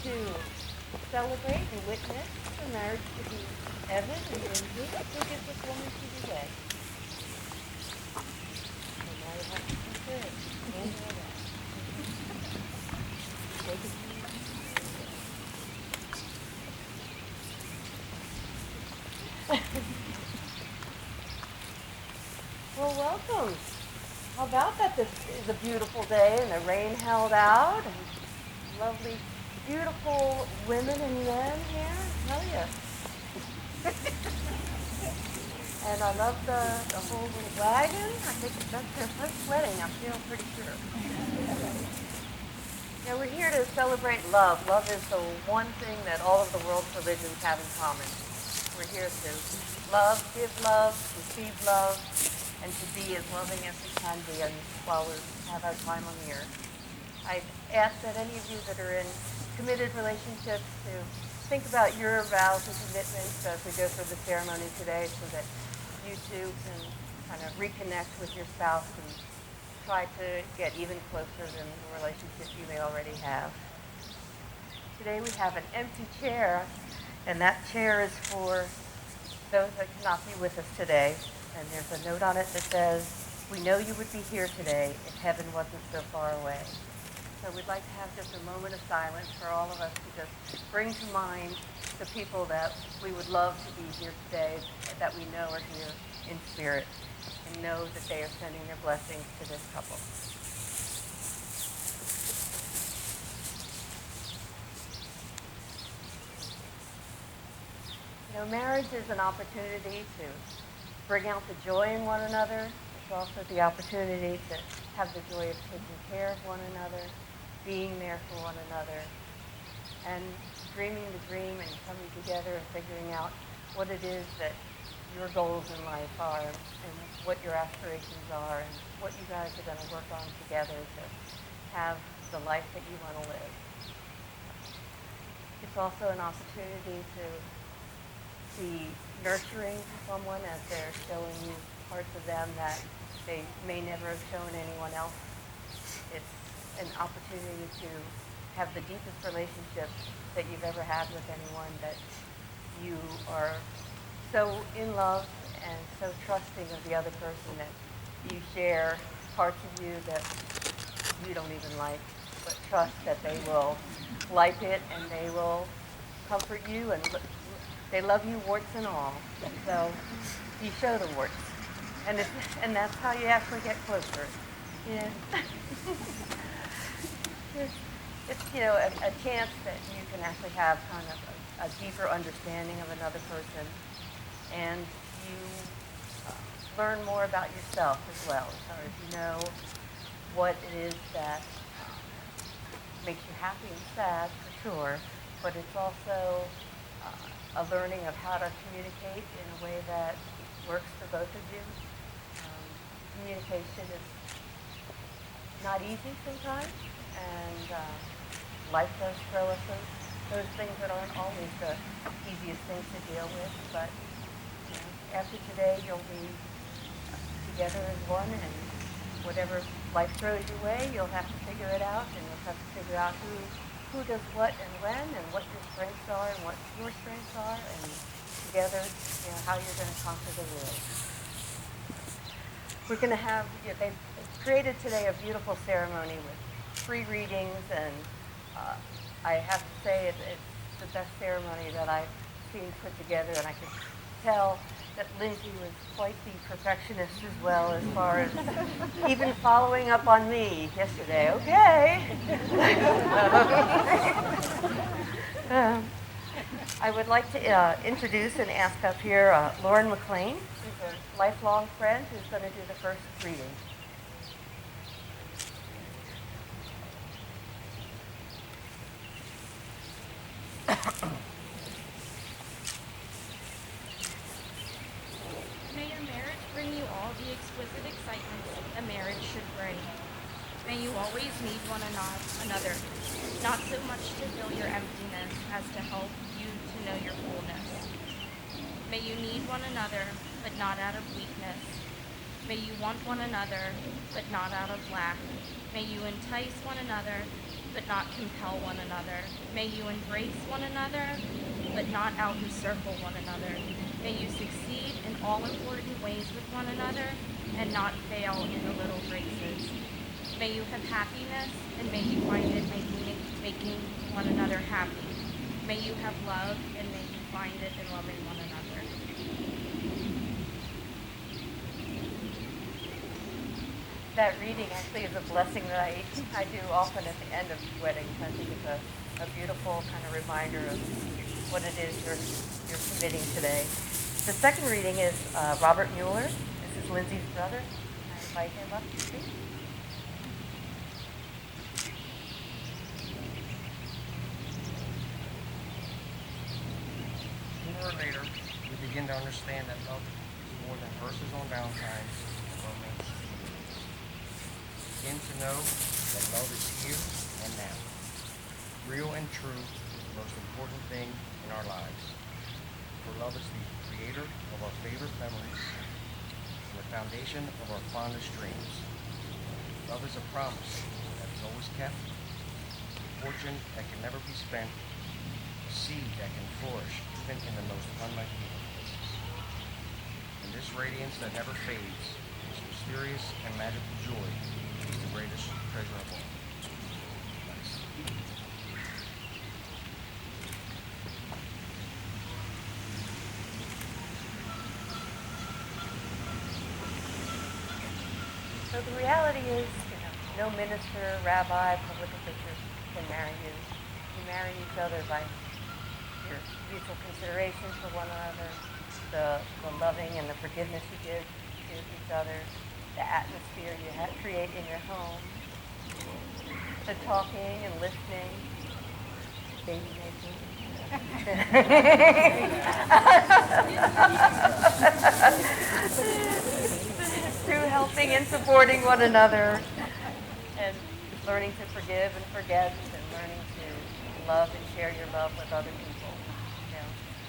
to celebrate and witness the marriage between Evan and Lindsay. Who gives this woman to today? So now you have to consider it. Handle that. Take it. Well, welcome. How about that? This is a beautiful day and the rain held out and lovely, beautiful women and men here. I tell you. And I love the whole little wagon. I think that's their first wedding. I feel pretty sure. Yeah, we're here to celebrate love. Love is the one thing that all of the world's religions have in common. We're here to love, give love, receive love, and to be as loving as we can be while we have our time on the earth. I ask that any of you that are in committed relationships to think about your vows and commitments as we go through the ceremony today so that you too can kind of reconnect with your spouse and try to get even closer than the relationship you may already have. Today we have an empty chair, and that chair is for those that cannot be with us today. And there's a note on it that says, "We know you would be here today if heaven wasn't so far away." So we'd like to have just a moment of silence for all of us to just bring to mind the people that we would love to be here today, that we know are here in spirit, and know that they are sending their blessings to this couple. You know, marriage is an opportunity to bring out the joy in one another. It's also the opportunity to have the joy of taking care of one another, being there for one another, and dreaming the dream and coming together and figuring out what it is that your goals in life are and what your aspirations are and what you guys are going to work on together to have the life that you want to live. It's also an opportunity to be nurturing someone as they're showing you parts of them that they may never have shown anyone else. It's an opportunity to have the deepest relationship that you've ever had with anyone, that you are so in love and so trusting of the other person that you share parts of you that you don't even like, but trust that they will like it and they will comfort you, and they love you warts and all. So you show the warts, and that's how you actually get closer. Yeah. It's a chance that you can actually have kind of a deeper understanding of another person, and you learn more about yourself as well. So if you know what it is that makes you happy and sad, for sure, but it's also a learning of how to communicate in a way that works for both of you. Communication is not easy sometimes, and life does throw us those things that aren't always the easiest things to deal with. But after today, you'll be together as one, and whatever life throws your way, you'll have to figure it out, and you'll have to figure out who does what and when, and what your strengths are and what your strengths are, and together, how you're going to conquer the world. We're going to have, they've created today a beautiful ceremony with free readings, and I have to say it's the best ceremony that I've seen put together, and I could tell that Lindsay was quite the perfectionist as well, as far as even following up on me yesterday. Okay. I would like to introduce and ask up here Lauren McLean, who's a lifelong friend who's going to do the first reading. May your marriage bring you all the exquisite excitement a marriage should bring. May you always need one another, not so much to fill your emptiness as to help you to know your fullness. May you need one another, but not out of weakness. May you want one another, but not out of lack. May you entice one another, but not compel one another. May you embrace one another, but not out-encircle one another. May you succeed in all important ways with one another, and not fail in the little graces. May you have happiness, and may you find it making one another happy. May you have love, and may you find it in loving one another. That reading actually is a blessing that I do often at the end of weddings. I think it's a beautiful kind of reminder of what it is you're committing today. The second reading is Robert Mueller. This is Lindsay's brother. I invite him up to speak. Sooner or later, we begin to understand that love is more than verses on Valentine's and romance. We begin to know that love is here and now. Real and true is the most important thing in our lives. For love is the creator of our favorite memories and the foundation of our fondest dreams. Love is a promise that is always kept, a fortune that can never be spent, a seed that can flourish even in the most unlikely of places. And this radiance that never fades, this mysterious and magical joy, is the greatest treasure of all. Thanks. So the reality is, no minister, rabbi, public official can marry you. You marry each other by your mutual consideration for one another, the loving and the forgiveness you give to each other, the atmosphere you create in your home, the talking and listening, baby making. Through helping and supporting one another, and learning to forgive and forget, and learning to love and share your love with other people.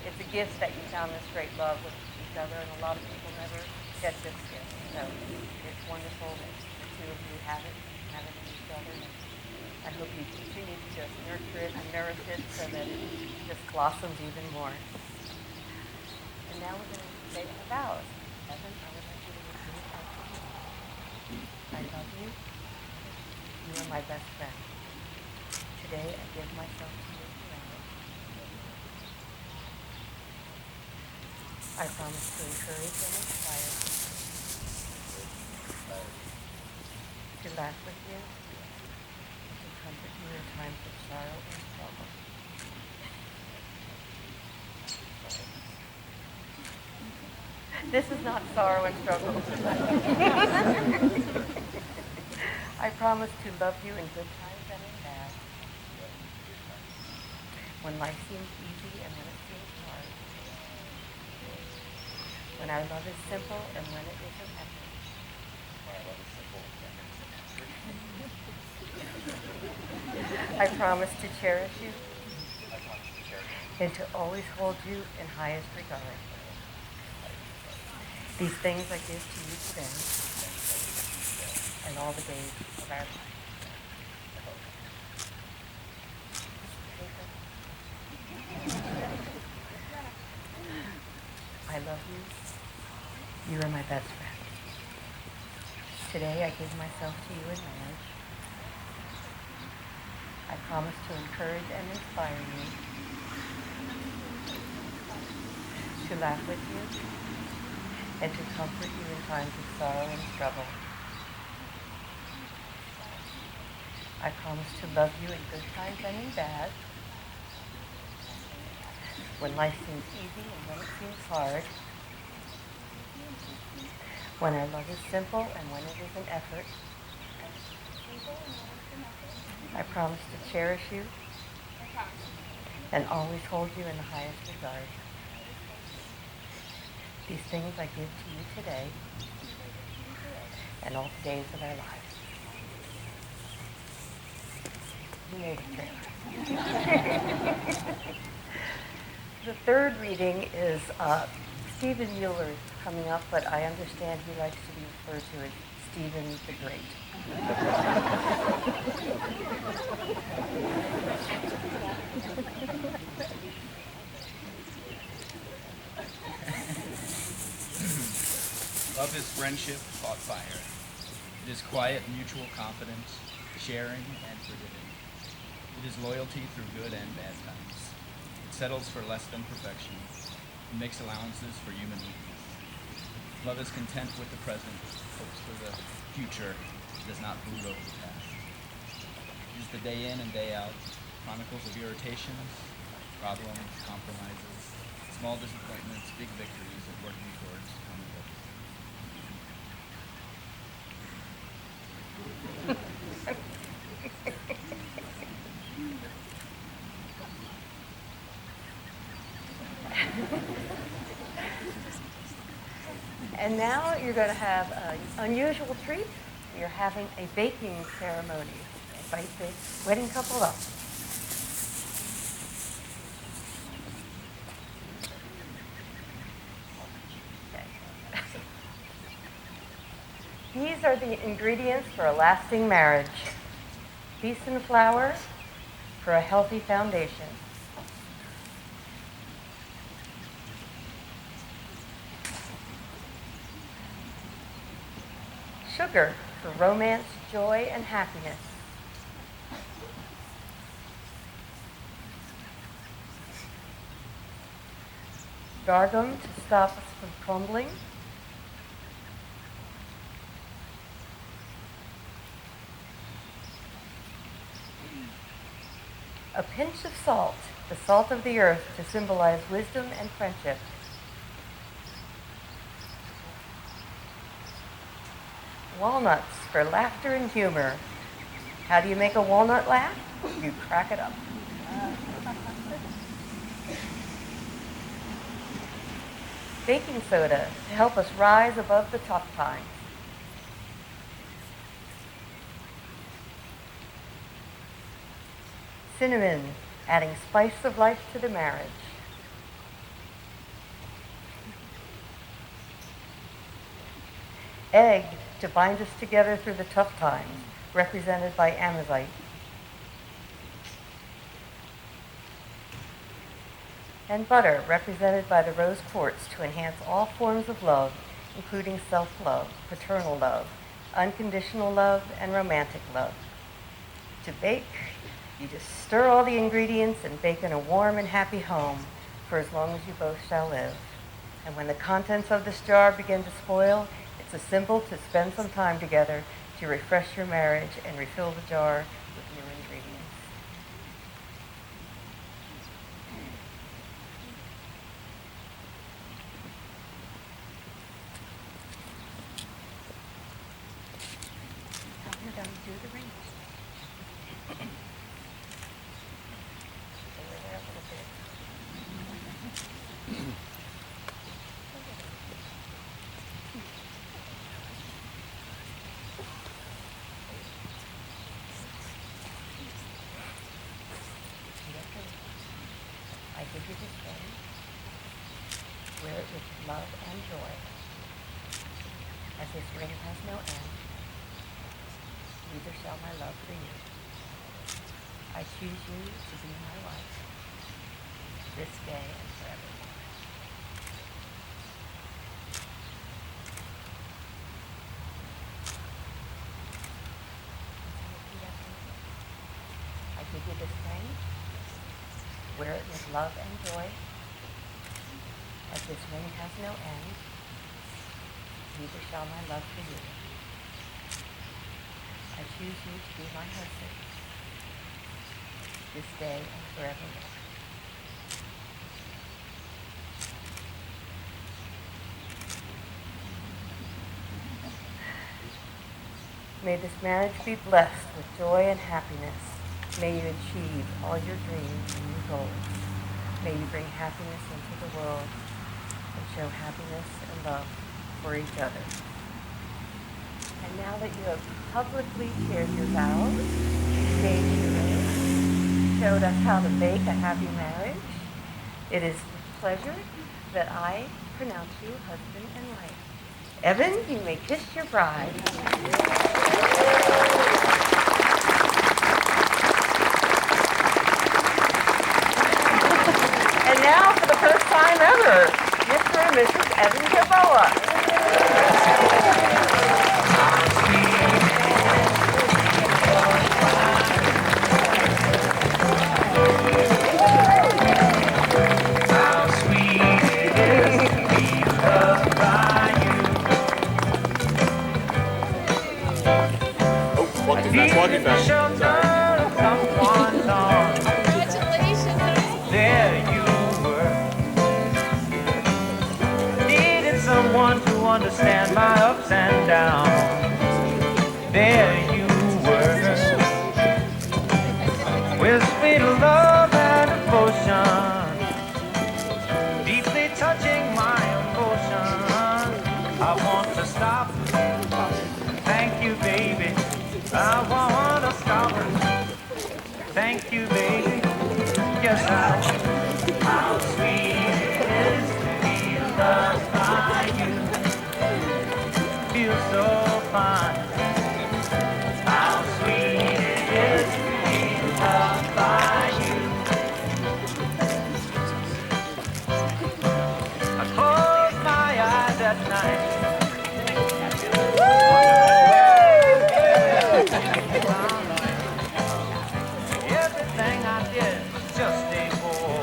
It's a gift that you found this great love with each other, and a lot of people never get this gift. So it's wonderful that the two of you have it in each other. And I hope you continue to just nurture it and nourish it so that it just blossoms even more. And now we're going to say our vows. Evan, I would like you to repeat after me. I love you. You are my best friend. Today I give myself to you forever. I promise to encourage and inspire you, to laugh with you, and to comfort you in times of sorrow and struggle. This is not sorrow and struggle. I promise to love you in good times and in bad, when life seems easy and when it seems hard, when our love is simple and when it is an effort. I promise to cherish you and to always hold you in highest regard. These things I give to you today and all the days of our life. I love you. You are my best friend. Today I give myself to you in marriage. I promise to encourage and inspire you, to laugh with you, and to comfort you in times of sorrow and struggle. I promise to love you in good times and in bad, when life seems easy and when it seems hard, when our love is simple and when it is an effort. I promise to cherish you and always hold you in the highest regard. These things I give to you today and all the days of our lives. You made it clear. The third reading is Stephen Mueller coming up, but I understand he likes to be referred to as Stephen the Great. Love is friendship fought fire. It is quiet mutual confidence, sharing and forgiving. It is loyalty through good and bad times. It settles for less than perfection and makes allowances for human weakness. Love is content with the present, hopes for the future, does not brood over the past. It is the day in and day out, chronicles of irritations, problems, compromises, small disappointments, big victories, and working towards common goals. And now you're going to have an unusual treat. You're having a baking ceremony. Invite the wedding couple up. Okay. These are the ingredients for a lasting marriage. Peace and flour for a healthy foundation. Sugar for romance, joy, and happiness. Sorghum to stop us from crumbling. A pinch of salt, the salt of the earth, to symbolize wisdom and friendship. Walnuts for laughter and humor. How do you make a walnut laugh? You crack it up. Baking soda to help us rise above the tough times. Cinnamon, adding spice of life to the marriage. Egg to bind us together through the tough times, represented by amazite. And butter, represented by the rose quartz, to enhance all forms of love, including self-love, paternal love, unconditional love, and romantic love. To bake, you just stir all the ingredients and bake in a warm and happy home for as long as you both shall live. And when the contents of this jar begin to spoil, it's a symbol to spend some time together to refresh your marriage and refill the jar with new ingredients. Now we're going to do the rings. Stay there a little bit. I give you this ring, wear it with love and joy, as this ring has no end, neither shall my love for you. I choose you to be my wife, this day and forevermore. I give you this ring, wear it with love and joy, as this ring has no end, neither shall my love for you. I choose you to be my husband, this day and forevermore. May this marriage be blessed with joy and happiness. May you achieve all your dreams and your goals. May you bring happiness into the world and show happiness and love for each other. And now that you have publicly shared your vows, gave your ring, showed us how to bake a happy marriage, it is with pleasure that I pronounce you husband and wife. Evan, you may kiss your bride. And now, for the first time ever, Mr. and Mrs. Evan Gilboa. That's walking back. There you were. Needed someone to understand my ups and downs. There you were. With sweet love and devotion, deeply touching my emotions. I want to stop. Thank you, baby. I want to stop. Thank you, baby. Yes, how sweet it is to be loved by you. Feels so fine. How sweet it is to be loved by you. I close my eyes at night. Everything I did was just a bore.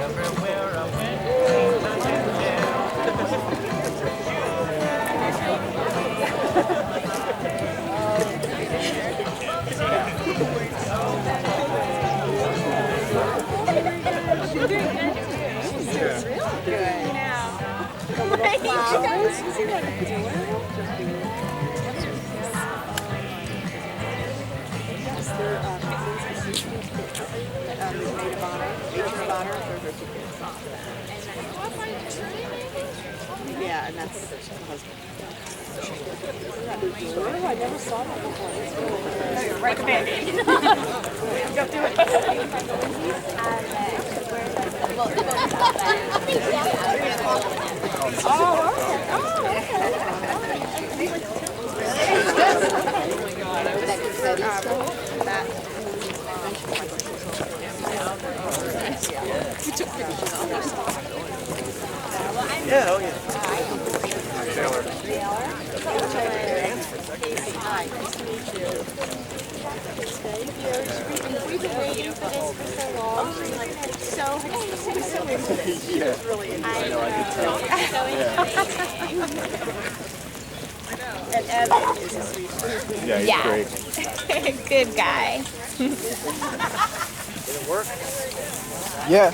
Everywhere I went, seemed to get there. Yeah, and that's the husband. Oh, I never saw that before. It's really good. Right, baby. Go do it. Yeah, oh yeah. Hi, nice to meet you. Thank you. We've been waiting for this for so long. So into this. She was really into it. I know, I could tell. And Evan is a sweet. Yeah, he's great. Good guy. Did it work? Yeah.